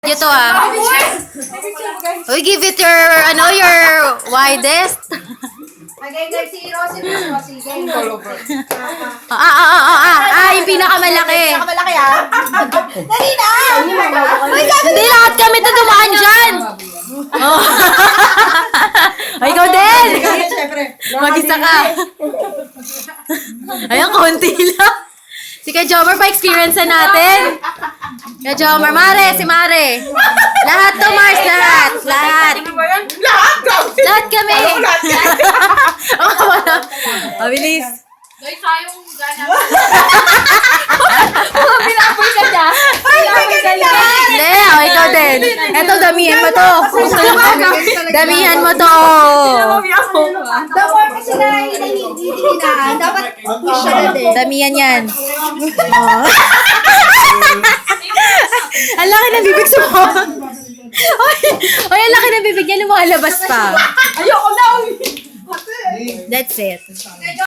Ito We give it your, your widest. Si Rosie. Yung pinakamalaki. Pinakamalaki Dali na! Hindi lahat kami tutumaan dyan. Oh. Ikaw din. Mag-isa ka. Ayan, konti lang. Si Kay Jomar pa experience natin. Kay Jomar, si Mare. Lahat to, Mars, lahat. Lahat kami. Mabilis. Guys, sayong gana. Pinapoy ka niya. Hindi, ikaw din. Eto, damihan mo to. Damihan mo to. The more kasi na hinihinaan, dapat push siya na din. Damihan yan. Ang laki ng bibig mo. Oy, ang laki ng bibig niya. Lumalabas pa. Ayoko na! That's it.